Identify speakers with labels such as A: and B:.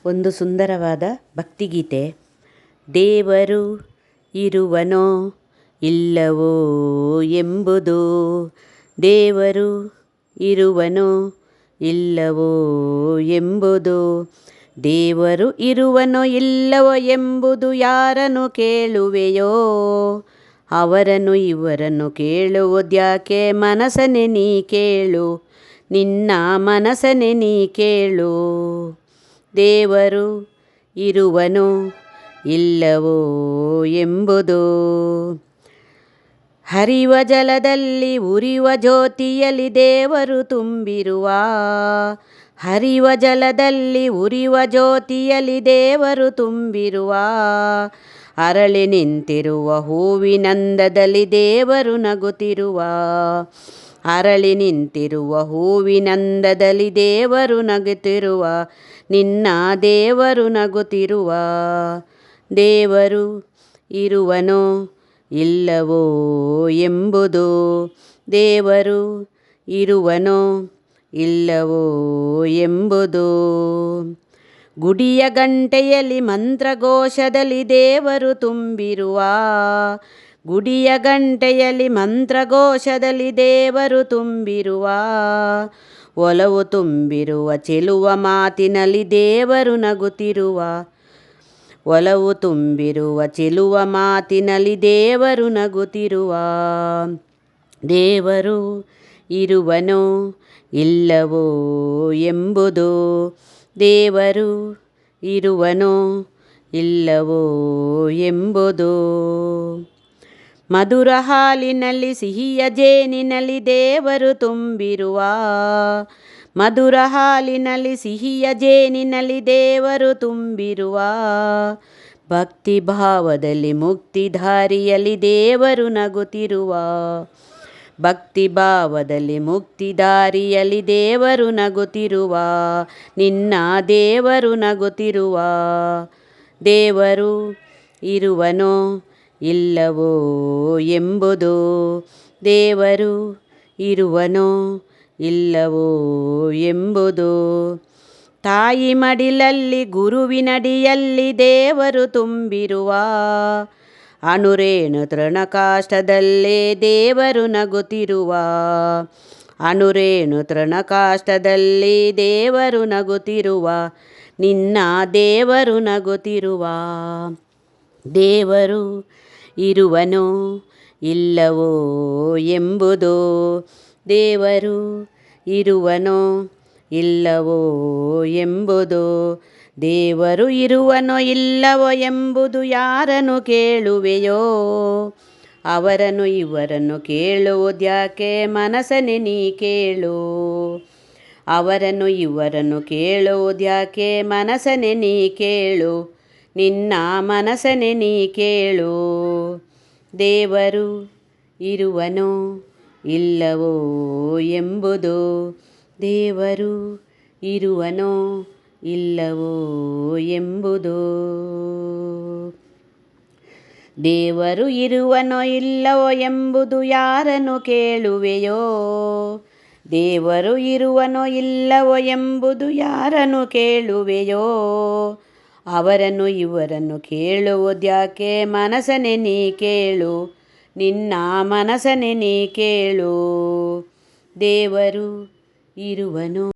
A: ಒಂದು ಸುಂದರವಾದ ಭಕ್ತಿಗೀತೆ. ದೇವರು ಇರುವನೋ ಇಲ್ಲವೋ ಎಂಬುದು, ದೇವರು ಇರುವನೋ ಇಲ್ಲವೋ ಎಂಬುದು, ದೇವರು ಇರುವನೋ ಇಲ್ಲವೋ ಎಂಬುದು ಯಾರನ್ನು ಕೇಳುವೆಯೋ, ಅವರನ್ನು ಇವರನ್ನು ಕೇಳುವುದ್ಯಾಕೆ, ಮನಸನೆ ನೀ ಕೇಳು, ನಿನ್ನ ಮನಸನೆ ನೀ ಕೇಳು. ದೇವರು ಇರುವನೋ ಇಲ್ಲವೋ ಎಂಬುದು, ಹರಿವ ಜಲದಲ್ಲಿ ಉರಿಯುವ ಜ್ಯೋತಿಯಲ್ಲಿ ದೇವರು ತುಂಬಿರುವ, ಹರಿವ ಜಲದಲ್ಲಿ ಉರಿಯುವ ಜ್ಯೋತಿಯಲ್ಲಿ ದೇವರು ತುಂಬಿರುವ, ಅರಳಿ ನಿಂತಿರುವ ಹೂವಿನಂದದಲ್ಲಿ ದೇವರು ನಗುತ್ತಿರುವ, ಅರಳಿ ನಿಂತಿರುವ ಹೂವಿನಂದದಲ್ಲಿ ದೇವರು ನಗುತ್ತಿರುವ, ನಿನ್ನ ದೇವರು ನಗುತ್ತಿರುವ. ದೇವರು ಇರುವನೋ ಇಲ್ಲವೋ ಎಂಬುದು, ದೇವರು ಇರುವನೋ ಇಲ್ಲವೋ ಎಂಬುದು, ಗುಡಿಯ ಗಂಟೆಯಲ್ಲಿ ಮಂತ್ರಘೋಷದಲ್ಲಿ ದೇವರು ತುಂಬಿರುವ, ಗುಡಿಯ ಗಂಟೆಯಲ್ಲಿ ಮಂತ್ರಘೋಷದಲ್ಲಿ ದೇವರು ತುಂಬಿರುವ, ಒಲವು ತುಂಬಿರುವ ಚೆಲುವ ಮಾತಿನಲ್ಲಿ ದೇವರು ನಗುತ್ತಿರುವ, ಒಲವು ತುಂಬಿರುವ ಚೆಲುವ ಮಾತಿನಲ್ಲಿ ದೇವರು ನಗುತ್ತಿರುವ. ದೇವರು ಇರುವನೋ ಇಲ್ಲವೋ ಎಂಬುದು, ದೇವರು ಇರುವನೋ ಇಲ್ಲವೋ ಎಂಬುದು, ಮಧುರ ಹಾಲಿನಲ್ಲಿ ಸಿಹಿಯ ಜೇನಿನಲ್ಲಿ ದೇವರು ತುಂಬಿರುವ, ಮಧುರ ಹಾಲಿನಲ್ಲಿ ಸಿಹಿಯ ಜೇನಿನಲ್ಲಿ ದೇವರು ತುಂಬಿರುವ, ಭಕ್ತಿ ಭಾವದಲ್ಲಿ ಮುಕ್ತಿ ದಾರಿಯಲ್ಲಿ ದೇವರು ನಗುತ್ತಿರುವ, ಭಕ್ತಿ ಭಾವದಲ್ಲಿ ಮುಕ್ತಿ ದಾರಿಯಲ್ಲಿ ದೇವರು ನಗುತ್ತಿರುವ, ನಿನ್ನ ದೇವರು ನಗುತ್ತಿರುವ. ದೇವರು ಇರುವನೋ ಇಲ್ಲವೋ ಎಂಬುದು, ದೇವರು ಇರುವನೋ ಇಲ್ಲವೋ ಎಂಬುದು, ತಾಯಿ ಮಡಿಲಲ್ಲಿ ಗುರುವಿನಡಿಯಲ್ಲಿ ದೇವರು ತುಂಬಿರುವ, ಅನುರೇಣು ತೃಣಕಾಷ್ಟದಲ್ಲೇ ದೇವರು ನಗುತ್ತಿರುವ, ಅನುರೇಣು ತೃಣಕಾಷ್ಟದಲ್ಲಿ ದೇವರು ನಗುತ್ತಿರುವ, ನಿನ್ನ ದೇವರು ನಗುತ್ತಿರುವ. ದೇವರು ಇರುವನೋ ಇಲ್ಲವೋ ಎಂಬುದು, ದೇವರು ಇರುವನೋ ಇಲ್ಲವೋ ಎಂಬುದು, ದೇವರು ಇರುವನೋ ಇಲ್ಲವೋ ಎಂಬುದು ಯಾರನ್ನು ಕೇಳುವೆಯೋ, ಅವರನ್ನು ಇವರನ್ನು ಕೇಳುವುದ್ಯಾಕೆ, ಮನಸನೆ ನೀ ಕೇಳು, ಅವರನ್ನು ಇವರನ್ನು ಕೇಳುವುದ್ಯಾಕೆ, ಮನಸನೆ ನೀ ಕೇಳು, ನಿನ್ನ ಮನಸನೆ ನೀ ಕೇಳು. ದೇವರು ಇರುವನೋ ಇಲ್ಲವೋ ಎಂಬುದು, ದೇವರು ಇರುವನೋ ಇಲ್ಲವೋ ಎಂಬುದು, ದೇವರು ಇರುವನೋ ಇಲ್ಲವೋ ಎಂಬುದು ಯಾರನ್ನು ಕೇಳುವೆಯೋ, ದೇವರು ಇರುವನೋ ಇಲ್ಲವೋ ಎಂಬುದು ಯಾರನ್ನು ಕೇಳುವೆಯೋ, ಅವರನ್ನು ಇವರನ್ನು ಕೇಳುವುದ್ಯಾಕೆ, ಮನಸನೆ ನೀ ಕೇಳು, ನಿನ್ನ ಮನಸನೆ ನೀ ಕೇಳು. ದೇವರು ಇರುವನೋ